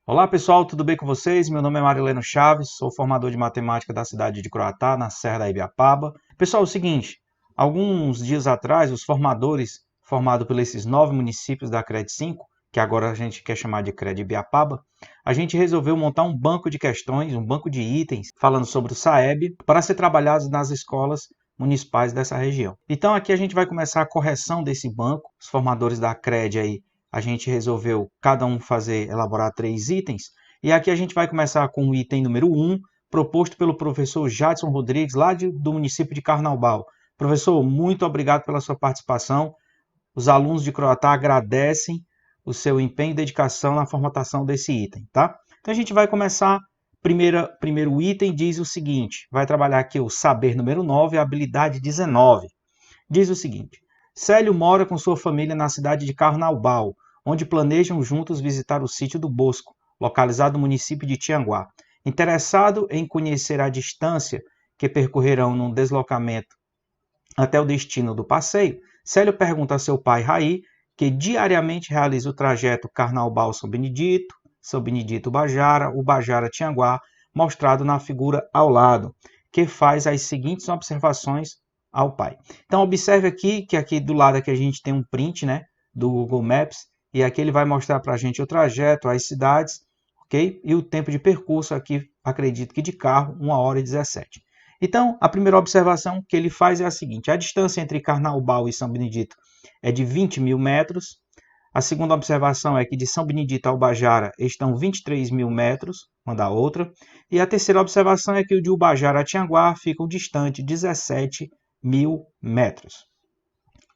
Olá pessoal, tudo bem com vocês? Meu nome é Marileno Chaves, sou formador de matemática da cidade de Croatá, na Serra da Ibiapaba. Pessoal, é o seguinte, alguns dias atrás, os formadores, formados por esses 9 municípios da CRED 5, que agora a gente quer chamar de CRED Ibiapaba, a gente resolveu montar um banco de questões, um banco de itens, falando sobre o SAEB, para ser trabalhados nas escolas municipais dessa região. Então aqui a gente vai começar a correção desse banco, os formadores da CRED aí, a gente resolveu cada um elaborar 3 itens, e aqui a gente vai começar com o item número 1, proposto pelo professor Jadson Rodrigues, lá do município de Carnaubal. Professor, muito obrigado pela sua participação. Os alunos de Croatá agradecem o seu empenho e dedicação na formatação desse item, tá? Então a gente vai começar. Primeiro item diz o seguinte, vai trabalhar aqui o saber número 9, a habilidade 19. Diz o seguinte: Célio mora com sua família na cidade de Carnaubal, onde planejam juntos visitar o sítio do Bosco, localizado no município de Tianguá. Interessado em conhecer a distância que percorrerão num deslocamento até o destino do passeio, Célio pergunta a seu pai Raí, que diariamente realiza o trajeto Carnaubal-São Benedito-Bajara, o Bajara-Tianguá, mostrado na figura ao lado, que faz as seguintes observações ao pai. Então observe aqui que aqui do lado aqui a gente tem um print, né, do Google Maps, e aqui ele vai mostrar para a gente o trajeto, as cidades, ok? E o tempo de percurso aqui, acredito que de carro, 1h17. Então, a primeira observação que ele faz é a seguinte: a distância entre Carnaubal e São Benedito é de 20.000 metros. A segunda observação é que de São Benedito ao Bajara estão 23.000 metros, uma da outra. E a terceira observação é que o de Ubajara a Tianguá ficam distante 17.000 metros.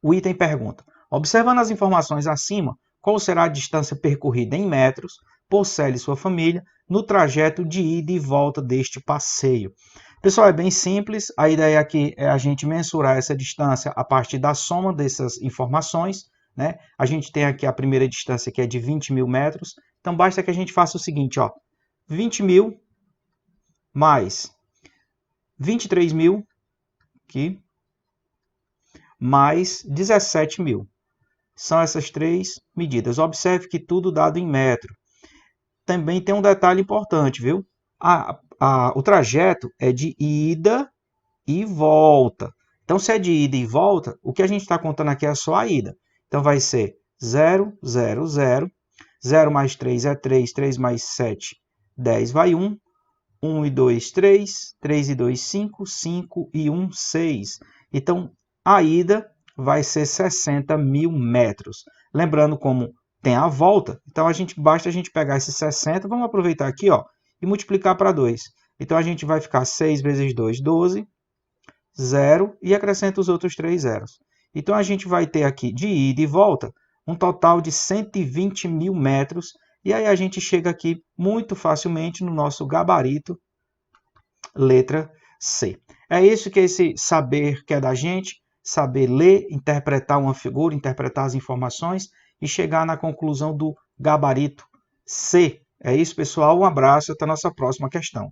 O item pergunta: observando as informações acima, qual será a distância percorrida em metros por Célio e sua família no trajeto de ida e volta deste passeio? Pessoal, é bem simples. A ideia aqui é a gente mensurar essa distância a partir da soma dessas informações, né? A gente tem aqui a primeira distância que é de 20.000 metros. Então, basta que a gente faça o seguinte, ó. 20.000 mais 23.000, aqui, mais 17.000. São essas três medidas. Observe que tudo dado em metro. Também tem um detalhe importante, viu? O trajeto é de ida e volta. Então, se é de ida e volta, o que a gente está contando aqui é só a ida. Então, vai ser 0, 0, 0. 0 mais 3 é 3. 3 mais 7, 10 vai 1. 1 e 2, 3. 3 e 2, 5. 5 e 1, 6. Então, a ida vai ser 60.000 metros. Lembrando como tem a volta, então basta a gente pegar esses 60, vamos aproveitar aqui, ó, e multiplicar para 2. Então, a gente vai ficar 6 vezes 2, 12, 0, e acrescenta os outros 3 zeros. Então, a gente vai ter aqui, de ida e volta, um total de 120.000 metros, e aí a gente chega aqui muito facilmente no nosso gabarito, letra C. É isso que esse saber quer da gente, saber ler, interpretar uma figura, interpretar as informações e chegar na conclusão do gabarito C. É isso, pessoal. Um abraço e até a nossa próxima questão.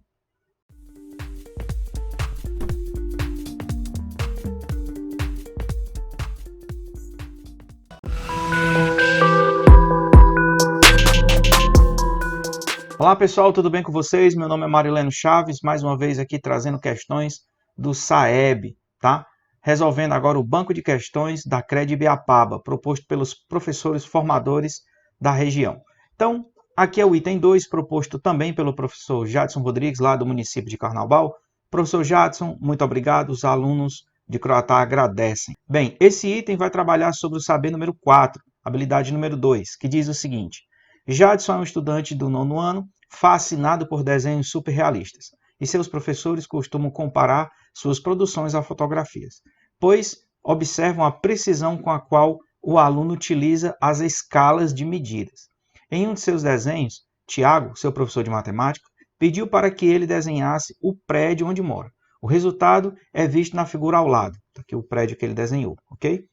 Olá pessoal, tudo bem com vocês? Meu nome é Marileno Chaves, mais uma vez aqui trazendo questões do SAEB, tá? Resolvendo agora o banco de questões da CRED Ibiapaba, proposto pelos professores formadores da região. Então, aqui é o item 2, proposto também pelo professor Jadson Rodrigues, lá do município de Carnaubal. Professor Jadson, muito obrigado, os alunos de Croatá agradecem. Bem, esse item vai trabalhar sobre o saber número 4, habilidade número 2, que diz o seguinte: Jadson é um estudante do 9º ano, fascinado por desenhos superrealistas, e seus professores costumam comparar suas produções a fotografias, pois observam a precisão com a qual o aluno utiliza as escalas de medidas. Em um de seus desenhos, Tiago, seu professor de matemática, pediu para que ele desenhasse o prédio onde mora. O resultado é visto na figura ao lado, aqui o prédio que ele desenhou, ok?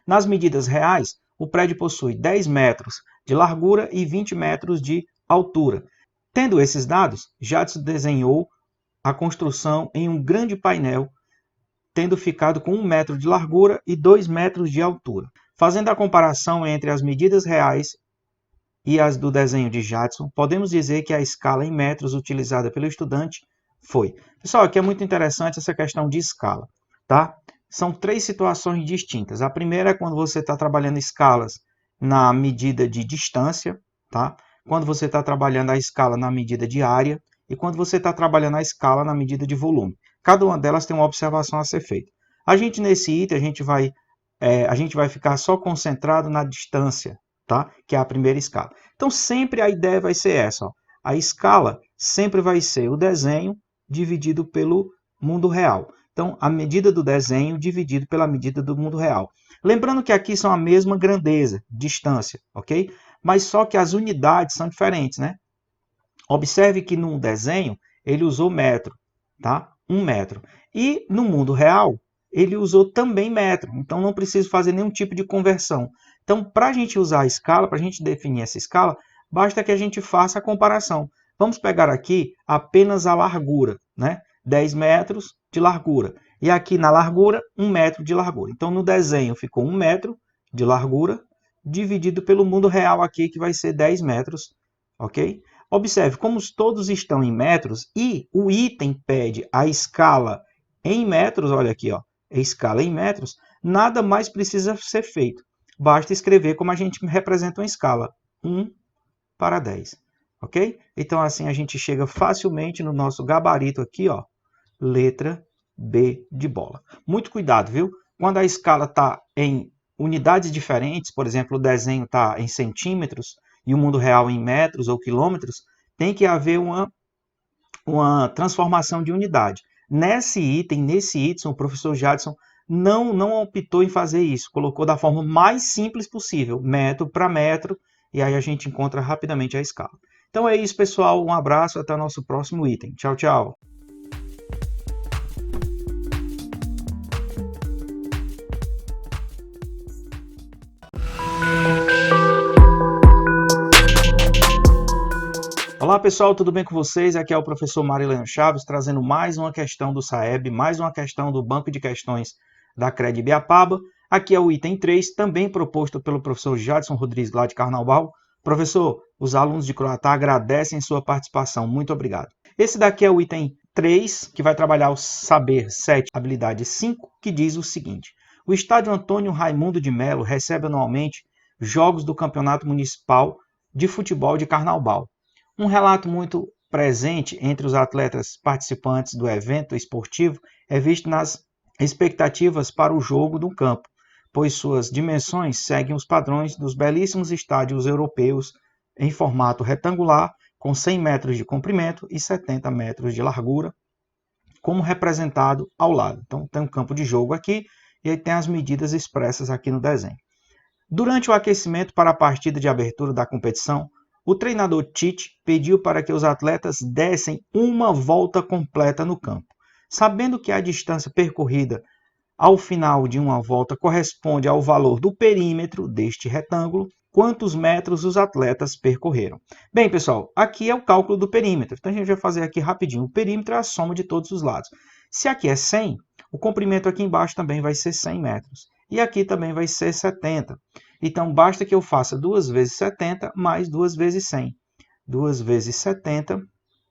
Nas medidas reais, o prédio possui 10 metros de largura e 20 metros de altura. Tendo esses dados, Jadson desenhou a construção em um grande painel, tendo ficado com 1 metro de largura e 2 metros de altura. Fazendo a comparação entre as medidas reais e as do desenho de Jadson, podemos dizer que a escala em metros utilizada pelo estudante foi. Pessoal, aqui é muito interessante essa questão de escala, tá? São 3 situações distintas. A primeira é quando você está trabalhando escalas na medida de distância, tá? Quando você está trabalhando a escala na medida de área e quando você está trabalhando a escala na medida de volume. Cada uma delas tem uma observação a ser feita. A gente, nesse item, a gente vai ficar só concentrado na distância, tá? Que é a primeira escala. Então, sempre a ideia vai ser essa. Ó. A escala sempre vai ser o desenho dividido pelo mundo real. Então, a medida do desenho dividido pela medida do mundo real. Lembrando que aqui são a mesma grandeza, distância, ok? Mas só que as unidades são diferentes, né? Observe que no desenho ele usou metro, tá? 1 metro. E no mundo real, ele usou também metro. Então, não preciso fazer nenhum tipo de conversão. Então, para a gente usar a escala, para a gente definir essa escala, basta que a gente faça a comparação. Vamos pegar aqui apenas a largura, né? 10 metros de largura. E aqui na largura, 1 metro de largura. Então, no desenho ficou 1 metro de largura, dividido pelo mundo real aqui, que vai ser 10 metros, ok? Observe, como todos estão em metros e o item pede a escala em metros, olha aqui, ó, a escala em metros, nada mais precisa ser feito. Basta escrever como a gente representa uma escala, 1 para 10, ok? Então, assim, a gente chega facilmente no nosso gabarito aqui, ó, letra B de bola. Muito cuidado, viu? Quando a escala está em unidades diferentes, por exemplo, o desenho está em centímetros e o mundo real em metros ou quilômetros, tem que haver uma transformação de unidade. Nesse item, o professor Jadson não optou em fazer isso, colocou da forma mais simples possível, metro para metro, e aí a gente encontra rapidamente a escala. Então é isso, pessoal. Um abraço, até o nosso próximo item. Tchau, tchau. Olá pessoal, tudo bem com vocês? Aqui é o professor Marileno Chaves, trazendo mais uma questão do SAEB, mais uma questão do Banco de Questões da CRED Ibiapaba. Aqui é o item 3, também proposto pelo professor Jadson Rodrigues, lá de Carnaubal. Professor, os alunos de Croatá agradecem sua participação, muito obrigado. Esse daqui é o item 3, que vai trabalhar o saber 7, habilidade 5, que diz o seguinte. O estádio Antônio Raimundo de Melo recebe anualmente jogos do Campeonato Municipal de Futebol de Carnaubal. Um relato muito presente entre os atletas participantes do evento esportivo é visto nas expectativas para o jogo do campo, pois suas dimensões seguem os padrões dos belíssimos estádios europeus em formato retangular, com 100 metros de comprimento e 70 metros de largura, como representado ao lado. Então, tem um campo de jogo aqui e aí tem as medidas expressas aqui no desenho. Durante o aquecimento para a partida de abertura da competição, o treinador Tite pediu para que os atletas dessem uma volta completa no campo. Sabendo que a distância percorrida ao final de uma volta corresponde ao valor do perímetro deste retângulo, quantos metros os atletas percorreram? Bem, pessoal, aqui é o cálculo do perímetro. Então, a gente vai fazer aqui rapidinho. O perímetro é a soma de todos os lados. Se aqui é 100, o comprimento aqui embaixo também vai ser 100 metros. E aqui também vai ser 70. Então, basta que eu faça 2 vezes 70 mais 2 vezes 100. 2 vezes 70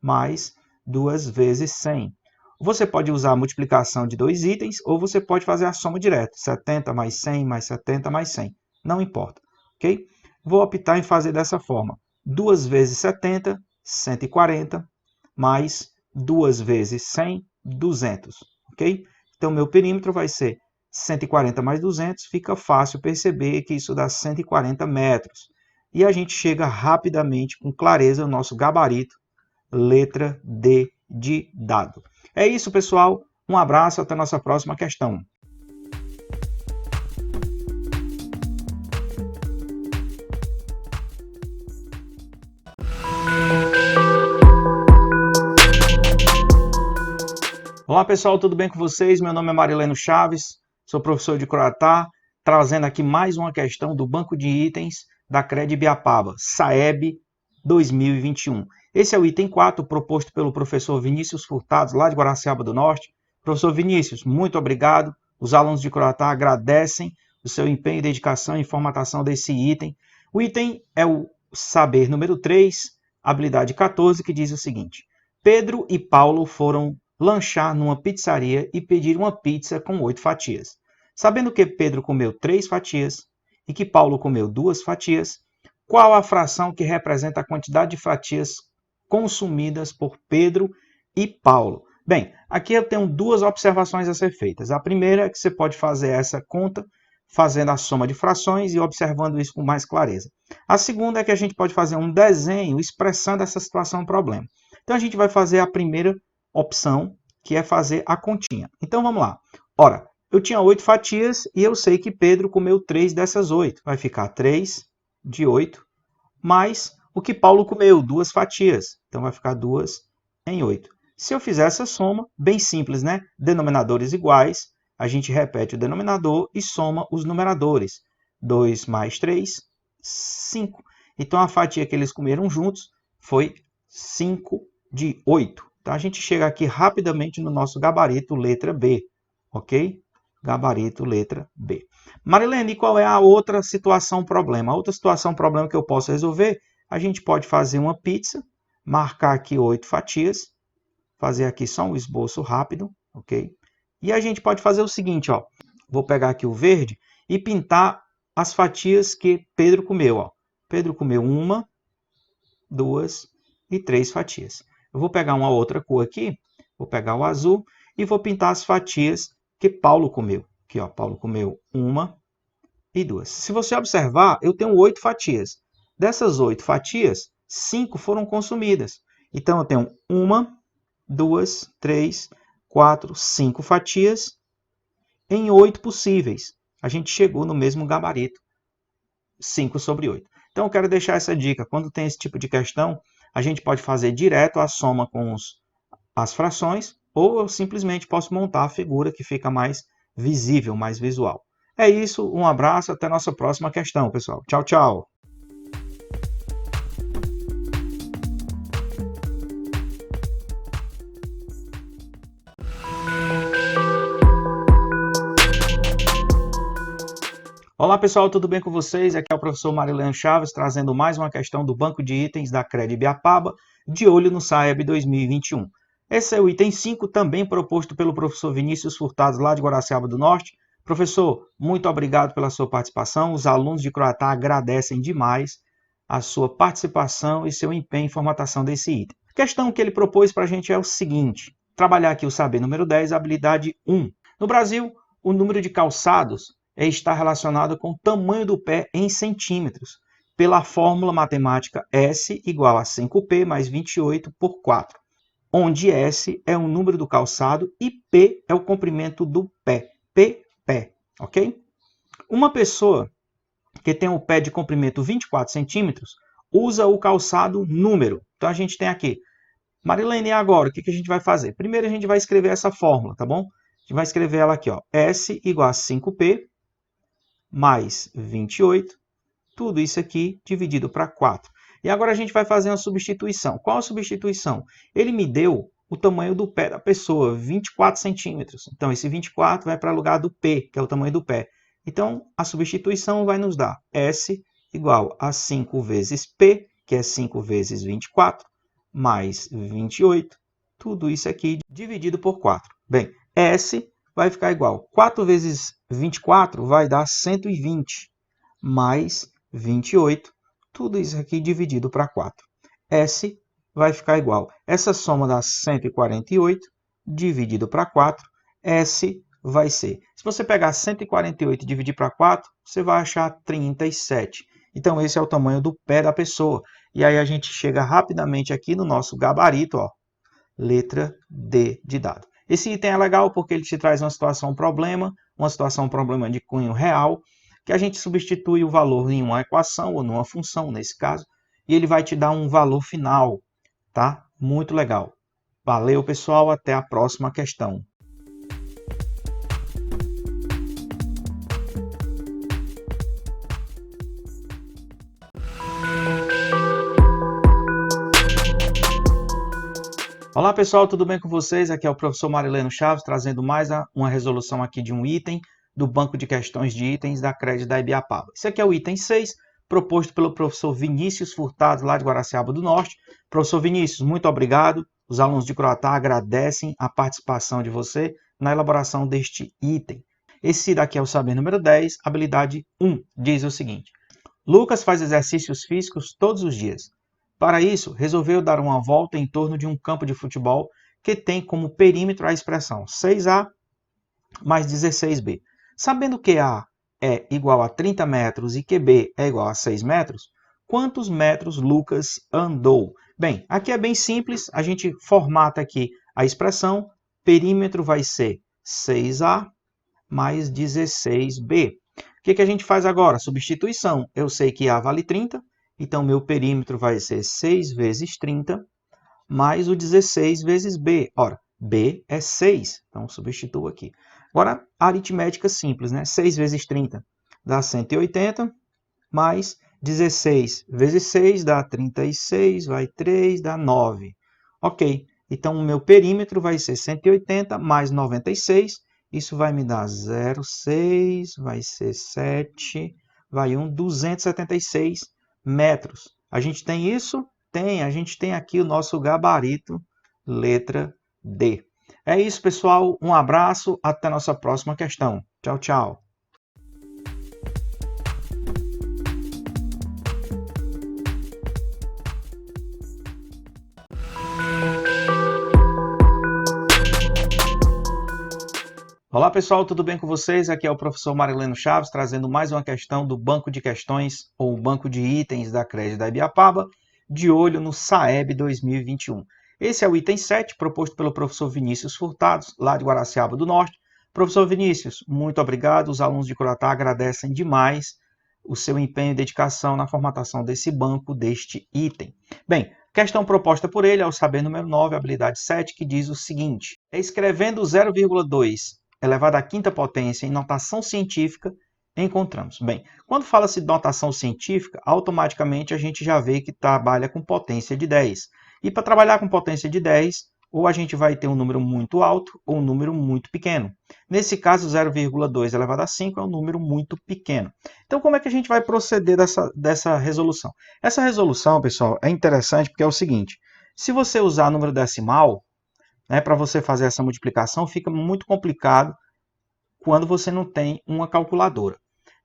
mais 2 vezes 100. Você pode usar a multiplicação de 2 itens ou você pode fazer a soma direta. 70 mais 100 mais 70 mais 100. Não importa, ok? Vou optar em fazer dessa forma. 2 vezes 70, 140, mais 2 vezes 100, 200, ok? Então, meu perímetro vai ser 140 mais 200, fica fácil perceber que isso dá 140 metros. E a gente chega rapidamente, com clareza, ao nosso gabarito, letra D de dado. É isso, pessoal. Um abraço, até a nossa próxima questão. Olá, pessoal, tudo bem com vocês? Meu nome é Marileno Chaves. Sou professor de Croatá, trazendo aqui mais uma questão do Banco de Itens da CRED Ibiapaba, SAEB 2021. Esse é o item 4, proposto pelo professor Vinícius Furtado, lá de Guaraciaba do Norte. Professor Vinícius, muito obrigado. Os alunos de Croatá agradecem o seu empenho, dedicação e formatação desse item. O item é o saber número 3, habilidade 14, que diz o seguinte: Pedro e Paulo foram lanchar numa pizzaria e pediram uma pizza com 8 fatias. Sabendo que Pedro comeu 3 fatias e que Paulo comeu 2 fatias, qual a fração que representa a quantidade de fatias consumidas por Pedro e Paulo? Bem, aqui eu tenho duas observações a ser feitas. A primeira é que você pode fazer essa conta fazendo a soma de frações e observando isso com mais clareza. A segunda é que a gente pode fazer um desenho expressando essa situação problema. Então a gente vai fazer a primeira opção, que é fazer a continha. Então vamos lá. Ora, eu tinha 8 fatias e eu sei que Pedro comeu 3 dessas 8. Vai ficar 3 de 8 mais o que Paulo comeu, 2 fatias. Então vai ficar 2 em 8. Se eu fizer essa soma, bem simples, né? Denominadores iguais, a gente repete o denominador e soma os numeradores. 2 mais 3, 5. Então a fatia que eles comeram juntos foi 5 de 8. Então a gente chega aqui rapidamente no nosso gabarito letra B, ok? Gabarito letra B. Marilene, e qual é a outra situação problema? A outra situação problema que eu posso resolver, a gente pode fazer uma pizza, marcar aqui 8 fatias, fazer aqui só um esboço rápido, ok? E a gente pode fazer o seguinte, ó. Vou pegar aqui o verde e pintar as fatias que Pedro comeu, ó. Pedro comeu 1, 2 e 3 fatias. Eu vou pegar uma outra cor aqui, vou pegar o azul e vou pintar as fatias que Paulo comeu. Aqui, ó, Paulo comeu 1 e 2. Se você observar, eu tenho 8 fatias. Dessas 8 fatias, 5 foram consumidas. Então, eu tenho 1, 2, 3, 4, 5 fatias em 8 possíveis. A gente chegou no mesmo gabarito, 5 sobre 8. Então, eu quero deixar essa dica. Quando tem esse tipo de questão, a gente pode fazer direto a soma com as frações, ou eu simplesmente posso montar a figura que fica mais visível, mais visual. É isso, um abraço, até a nossa próxima questão, pessoal. Tchau, tchau! Olá pessoal, tudo bem com vocês? Aqui é o professor Marilene Chaves, trazendo mais uma questão do banco de itens da CRED Ibiapaba, de olho no SAEB 2021. Esse é o item 5, também proposto pelo professor Vinícius Furtado, lá de Guaraciaba do Norte. Professor, muito obrigado pela sua participação. Os alunos de Croatá agradecem demais a sua participação e seu empenho em formatação desse item. A questão que ele propôs para a gente é o seguinte: trabalhar aqui o saber número 10, habilidade 1. No Brasil, o número de calçados está relacionado com o tamanho do pé em centímetros, pela fórmula matemática S igual a 5P mais 28 por 4, onde S é o número do calçado e P é o comprimento do pé. Pé, ok? Uma pessoa que tem o pé de comprimento 24 centímetros usa o calçado número. Então a gente tem aqui, Marilene, e agora o que a gente vai fazer? Primeiro a gente vai escrever essa fórmula, tá bom? A gente vai escrever ela aqui, ó, S igual a 5P mais 28, tudo isso aqui dividido para 4. E agora a gente vai fazer uma substituição. Qual a substituição? Ele me deu o tamanho do pé da pessoa, 24 centímetros. Então, esse 24 vai para o lugar do P, que é o tamanho do pé. Então, a substituição vai nos dar S igual a 5 vezes P, que é 5 vezes 24, mais 28. Tudo isso aqui dividido por 4. Bem, S vai ficar igual. 4 vezes 24 vai dar 120, mais 28. Tudo isso aqui dividido para 4. S vai ficar igual. Essa soma dá 148, dividido para 4. S vai ser. Se você pegar 148 e dividir para 4, você vai achar 37. Então, esse é o tamanho do pé da pessoa. E aí a gente chega rapidamente aqui no nosso gabarito, ó, letra D de dado. Esse item é legal porque ele te traz uma situação problema de cunho real, que a gente substitui o valor em uma equação ou numa função, nesse caso, e ele vai te dar um valor final, tá? Muito legal. Valeu, pessoal, até a próxima questão. Olá pessoal, tudo bem com vocês? Aqui é o professor Marilene Chaves, trazendo mais uma resolução aqui de um item do banco de questões de itens da CRED da Ibiapaba. Esse aqui é o item 6, proposto pelo professor Vinícius Furtado, lá de Guaraciaba do Norte. Professor Vinícius, muito obrigado. Os alunos de Croatá agradecem a participação de você na elaboração deste item. Esse daqui é o saber número 10, habilidade 1, diz o seguinte. Lucas faz exercícios físicos todos os dias. Para isso, resolveu dar uma volta em torno de um campo de futebol que tem como perímetro a expressão 6A mais 16B. Sabendo que A é igual a 30 metros e que B é igual a 6 metros, quantos metros Lucas andou? Bem, aqui é bem simples, a gente formata aqui a expressão, perímetro vai ser 6A mais 16B. O que a gente faz agora? Substituição. Eu sei que A vale 30, então meu perímetro vai ser 6 vezes 30, mais o 16 vezes B. Ora, B é 6, então substituo aqui. Agora, aritmética simples, né? 6 vezes 30 dá 180, mais 16 vezes 6 dá 36, vai 3, dá 9. Ok, então o meu perímetro vai ser 180 mais 96, isso vai me dar 0,6, vai ser 7, vai 276 metros. A gente tem isso? Tem, a gente tem aqui o nosso gabarito, letra D. É isso, pessoal. Um abraço, até a nossa próxima questão. Tchau, tchau. Olá pessoal, tudo bem com vocês? Aqui é o professor Marileno Chaves, trazendo mais uma questão do banco de questões, ou banco de itens da CRED da Ibiapaba, de olho no SAEB 2021. Esse é o item 7, proposto pelo professor Vinícius Furtado, lá de Guaraciaba do Norte. Professor Vinícius, muito obrigado, os alunos de Croatá agradecem demais o seu empenho e dedicação na formatação desse banco, deste item. Bem, questão proposta por ele é o saber número 9, habilidade 7, que diz o seguinte. Escrevendo 0,2 elevado à quinta potência em notação científica, encontramos. Bem, quando fala-se de notação científica, automaticamente a gente já vê que trabalha com potência de 10. E para trabalhar com potência de 10, ou a gente vai ter um número muito alto ou um número muito pequeno. Nesse caso, 0,2 elevado a 5 é um número muito pequeno. Então, como é que a gente vai proceder dessa resolução? Essa resolução, pessoal, é interessante porque é o seguinte. Se você usar número decimal, para você fazer essa multiplicação, fica muito complicado quando você não tem uma calculadora.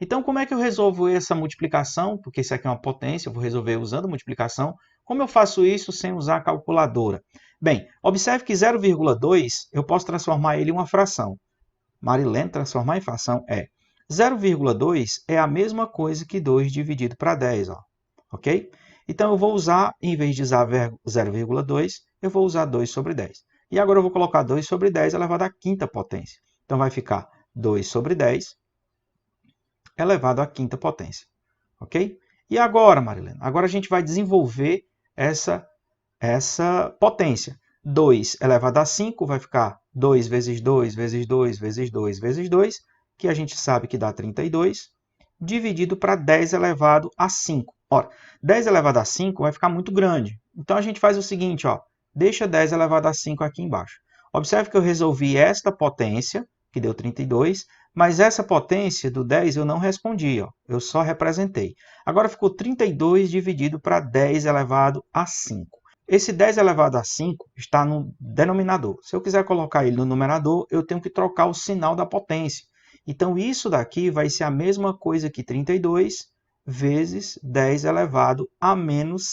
Então, como é que eu resolvo essa multiplicação? Porque isso aqui é uma potência, eu vou resolver usando multiplicação. Como eu faço isso sem usar a calculadora? Bem, observe que 0,2 eu posso transformar ele em uma fração. Marilene, transformar em fração é 0,2 é a mesma coisa que 2 dividido para 10, ó, ok? Então, eu vou usar, em vez de usar 0,2, eu vou usar 2 sobre 10. E agora eu vou colocar 2 sobre 10 elevado à quinta potência. Então, vai ficar 2 sobre 10 elevado à quinta potência. Ok? E agora, Marilena? Agora a gente vai desenvolver essa potência. 2 elevado a 5 vai ficar 2 vezes 2 vezes 2 vezes 2 vezes 2, que a gente sabe que dá 32, dividido para 10 elevado a 5. Ora, 10 elevado a 5 vai ficar muito grande. Então, a gente faz o seguinte, ó. Deixa 10 elevado a 5 aqui embaixo. Observe que eu resolvi esta potência, que deu 32, mas essa potência do 10 eu não respondi, ó. Eu só representei. Agora ficou 32 dividido para 10 elevado a 5. Esse 10 elevado a 5 está no denominador. Se eu quiser colocar ele no numerador, eu tenho que trocar o sinal da potência. Então, isso daqui vai ser a mesma coisa que 32 vezes 10 elevado a menos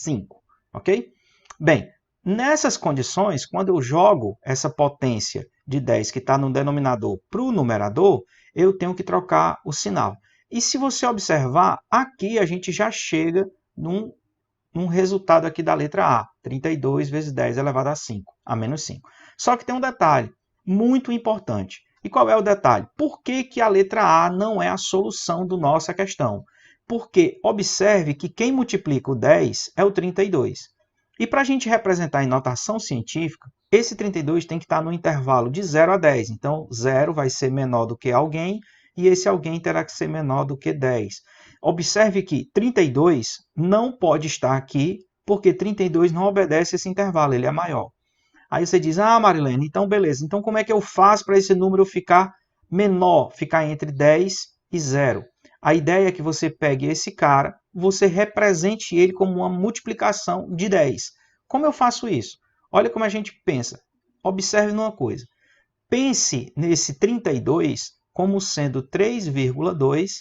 5. Ok? Bem, nessas condições, quando eu jogo essa potência de 10 que está no denominador para o numerador, eu tenho que trocar o sinal. E se você observar, aqui a gente já chega num resultado aqui da letra A, 32 vezes 10 elevado a 5, a menos 5. Só que tem um detalhe muito importante. E qual é o detalhe? Por que a letra A não é a solução da nossa questão? Porque observe que quem multiplica o 10 é o 32. E para a gente representar em notação científica, esse 32 tem que estar no intervalo de 0 a 10. Então, 0 vai ser menor do que alguém e esse alguém terá que ser menor do que 10. Observe que 32 não pode estar aqui, porque 32 não obedece esse intervalo, ele é maior. Aí você diz, Marilene, então beleza, então como é que eu faço para esse número ficar menor, ficar entre 10 e 0? A ideia é que você pegue esse cara, você represente ele como uma multiplicação de 10. Como eu faço isso? Olha como a gente pensa. Observe numa coisa. Pense nesse 32 como sendo 3,2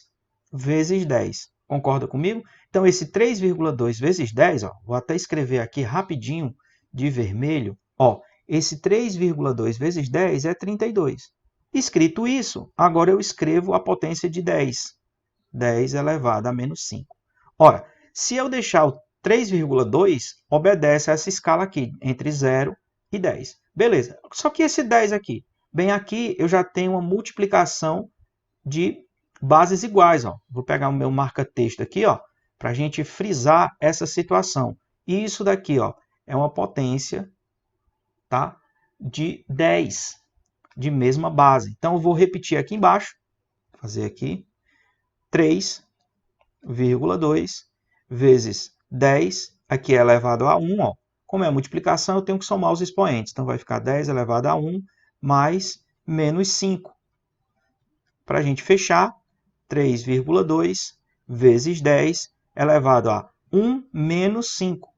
vezes 10. Concorda comigo? Então, esse 3,2 vezes 10, ó, vou até escrever aqui rapidinho de vermelho. Ó, esse 3,2 vezes 10 é 32. Escrito isso, agora eu escrevo a potência de 10. 10 elevado a menos 5. Ora, se eu deixar o 3,2, obedece a essa escala aqui, entre 0 e 10. Beleza, só que esse 10 aqui, bem aqui eu já tenho uma multiplicação de bases iguais. Ó. Vou pegar o meu marca-texto aqui, para a gente frisar essa situação. E isso daqui é uma potência, tá, de 10, de mesma base. Então, eu vou repetir aqui embaixo, fazer aqui, 3,2 vezes 10, aqui é elevado a 1. Ó. Como é a multiplicação, eu tenho que somar os expoentes. Então, vai ficar 10 elevado a 1 mais menos 5. Para a gente fechar, 3,2 vezes 10 elevado a 1 menos 5.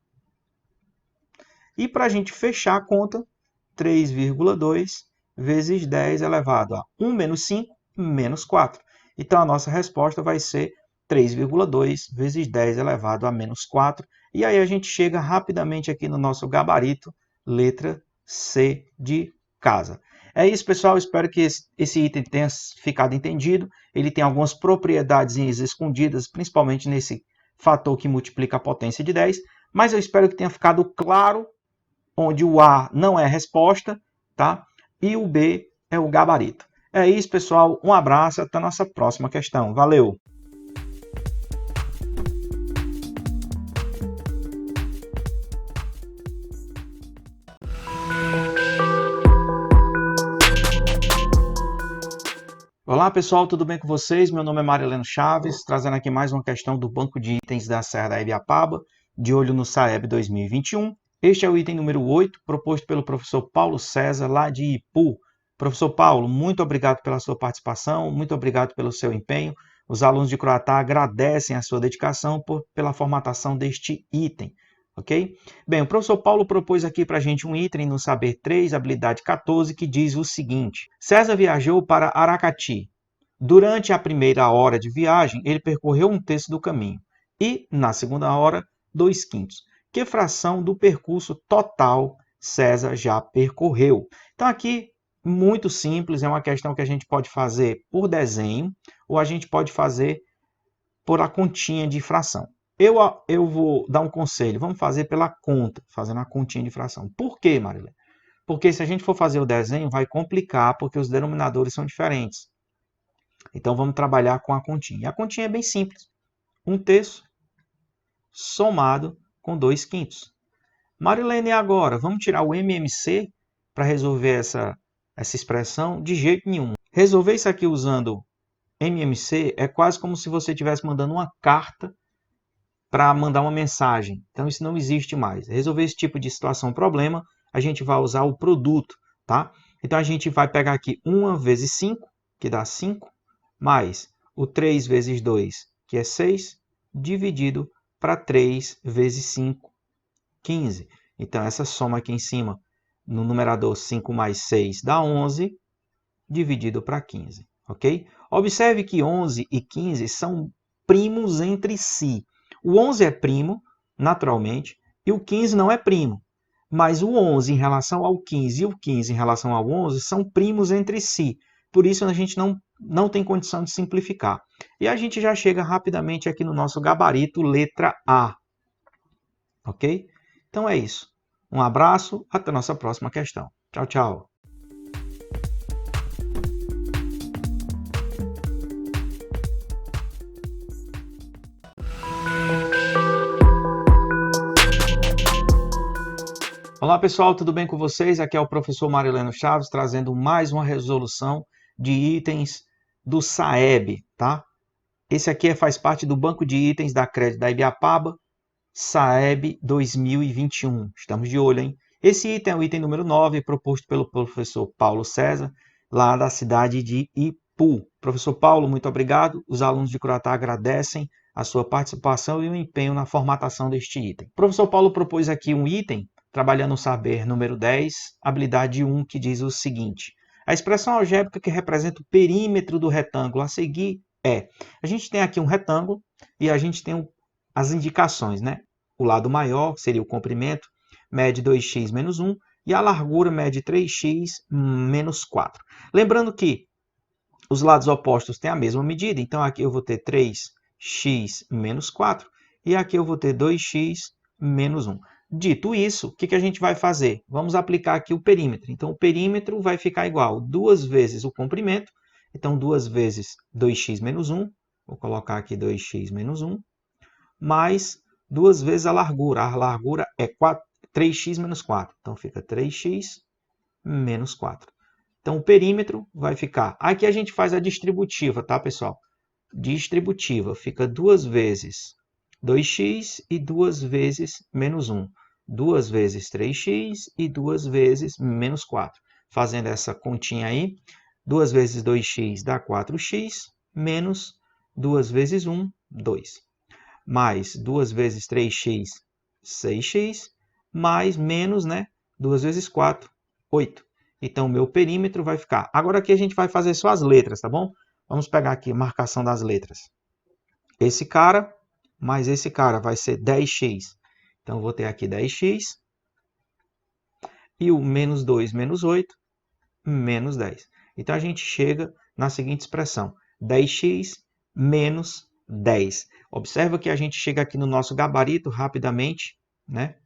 E para a gente fechar a conta, 3,2 vezes 10 elevado a 1 menos 5, menos 4. Então, a nossa resposta vai ser 3,2 vezes 10 elevado a menos 4. E aí a gente chega rapidamente aqui no nosso gabarito, letra C de casa. É isso, pessoal. Espero que esse item tenha ficado entendido. Ele tem algumas propriedades escondidas, principalmente nesse fator que multiplica a potência de 10. Mas eu espero que tenha ficado claro onde o A não é a resposta, tá? E o B é o gabarito. É isso, pessoal. Um abraço. Até a nossa próxima questão. Valeu! Olá pessoal, tudo bem com vocês? Meu nome é Marileno Chaves, trazendo aqui mais uma questão do banco de itens da Serra da Ibiapaba, de olho no SAEB 2021. Este é o item número 8, proposto pelo professor Paulo César, lá de Ipu. Professor Paulo, muito obrigado pela sua participação, muito obrigado pelo seu empenho. Os alunos de Croatá agradecem a sua dedicação pela formatação deste item. Ok? Bem, o professor Paulo propôs aqui para a gente um item no Saber 3, habilidade 14, que diz o seguinte. César viajou para Aracati. Durante a primeira hora de viagem, ele percorreu 1/3 do caminho. E, na segunda hora, 2/5. Que fração do percurso total César já percorreu? Então, aqui, muito simples, é uma questão que a gente pode fazer por desenho, ou a gente pode fazer por a continha de fração. Eu vou dar um conselho, vamos fazer pela conta, fazendo a continha de fração. Por quê, Marilene? Porque se a gente for fazer o desenho, vai complicar, porque os denominadores são diferentes. Então, vamos trabalhar com a continha. E a continha é bem simples. 1/3 somado com 2/5. Marilene, e agora? Vamos tirar o MMC para resolver essa expressão? De jeito nenhum. Resolver isso aqui usando MMC é quase como se você estivesse mandando uma carta para mandar uma mensagem. Então, isso não existe mais. Resolver esse tipo de situação, problema, a gente vai usar o produto, tá? Então, a gente vai pegar aqui 1 vezes 5, que dá 5, mais o 3 vezes 2, que é 6, dividido para 3 vezes 5, 15. Então, essa soma aqui em cima, no numerador 5 mais 6 dá 11, dividido para 15, ok? Observe que 11 e 15 são primos entre si. O 11 é primo, naturalmente, e o 15 não é primo. Mas o 11 em relação ao 15 e o 15 em relação ao 11 são primos entre si. Por isso, a gente não tem condição de simplificar. E a gente já chega rapidamente aqui no nosso gabarito, letra A. Ok? Então é isso. Um abraço, até a nossa próxima questão. Tchau, tchau. Olá pessoal, tudo bem com vocês? Aqui é o professor Marileno Chaves, trazendo mais uma resolução de itens do SAEB, tá? Esse aqui faz parte do banco de itens da Crédito da Ibiapaba, SAEB 2021. Estamos de olho, hein? Esse item é o item número 9, proposto pelo professor Paulo César, lá da cidade de Ipu. Ipu. Professor Paulo, muito obrigado. Os alunos de Croatá agradecem a sua participação e o empenho na formatação deste item. O professor Paulo propôs aqui um item, trabalhando o saber número 10, habilidade 1, que diz o seguinte: a expressão algébrica que representa o perímetro do retângulo a seguir é... A gente tem aqui um retângulo e a gente tem as indicações, né? O lado maior seria o comprimento, mede 2x menos 1, e a largura mede 3x menos 4. Lembrando que os lados opostos têm a mesma medida, então aqui eu vou ter 3x menos 4 e aqui eu vou ter 2x menos 1. Dito isso, o que a gente vai fazer? Vamos aplicar aqui o perímetro. Então, o perímetro vai ficar igual 2 vezes o comprimento, então 2 vezes 2x menos 1, vou colocar aqui 2x menos 1, mais 2 vezes a largura é 3x menos 4, então fica 3x menos 4. Então, o perímetro vai ficar... Aqui a gente faz a distributiva, tá, pessoal? Distributiva fica 2 vezes 2x e 2 vezes menos 1. 2 vezes 3x e 2 vezes menos 4. Fazendo essa continha aí, 2 vezes 2x dá 4x, menos 2 vezes 1, 2. Mais 2 vezes 3x, 6x, mais menos, né? 2 vezes 4, 8. Então, o meu perímetro vai ficar... Agora aqui a gente vai fazer só as letras, tá bom? Vamos pegar aqui a marcação das letras. Esse cara mais esse cara vai ser 10x. Então, eu vou ter aqui 10x. E o menos 2 menos 8, menos 10. Então, a gente chega na seguinte expressão. 10x menos 10. Observa que a gente chega aqui no nosso gabarito rapidamente, né?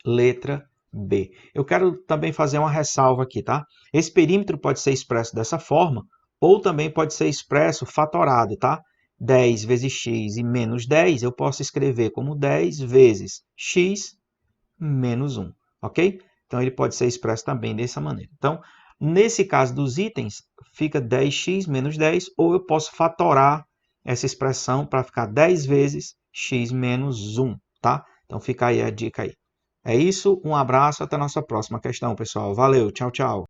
Letra B. Eu quero também fazer uma ressalva aqui, tá? Esse perímetro pode ser expresso dessa forma, ou também pode ser expresso fatorado, tá? 10 vezes x e menos 10, eu posso escrever como 10 vezes x menos 1, ok? Então, ele pode ser expresso também dessa maneira. Então, nesse caso dos itens, fica 10x menos 10, ou eu posso fatorar essa expressão para ficar 10 vezes x menos 1, tá? Então, fica aí a dica aí. É isso, um abraço, até a nossa próxima questão, pessoal. Valeu, tchau, tchau.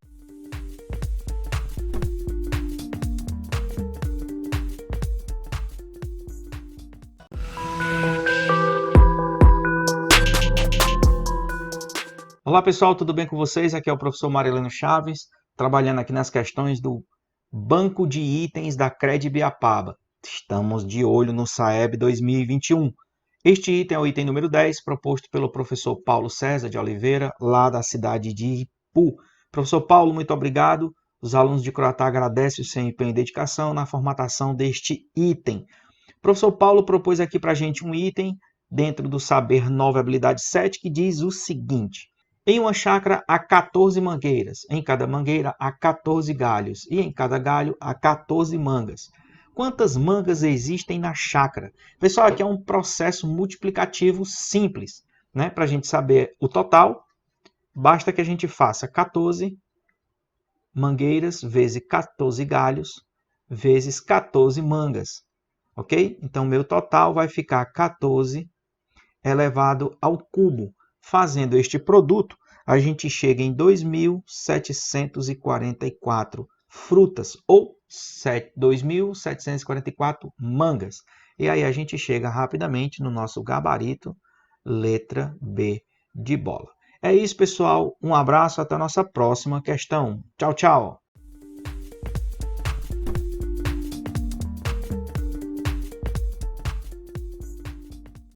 Olá, pessoal, tudo bem com vocês? Aqui é o professor Marileno Chaves, trabalhando aqui nas questões do Banco de Itens da Credibiapaba. Estamos de olho no SAEB 2021. Este item é o item número 10, proposto pelo professor Paulo César de Oliveira, lá da cidade de Ipu. Professor Paulo, muito obrigado. Os alunos de Croatá agradecem o seu empenho e dedicação na formatação deste item. O professor Paulo propôs aqui para a gente um item dentro do Saber 9, habilidade 7, que diz o seguinte: em uma chácara há 14 mangueiras, em cada mangueira há 14 galhos, e em cada galho há 14 mangas. Quantas mangas existem na chácara? Pessoal, aqui é um processo multiplicativo simples, né? Para a gente saber o total, basta que a gente faça 14 mangueiras vezes 14 galhos vezes 14 mangas, ok? Então, meu total vai ficar 14 elevado ao cubo. Fazendo este produto, a gente chega em 2.744 frutas, ou 2.744 mangas. E aí a gente chega rapidamente no nosso gabarito, letra B de bola. É isso, pessoal. Um abraço, até a nossa próxima questão. Tchau, tchau!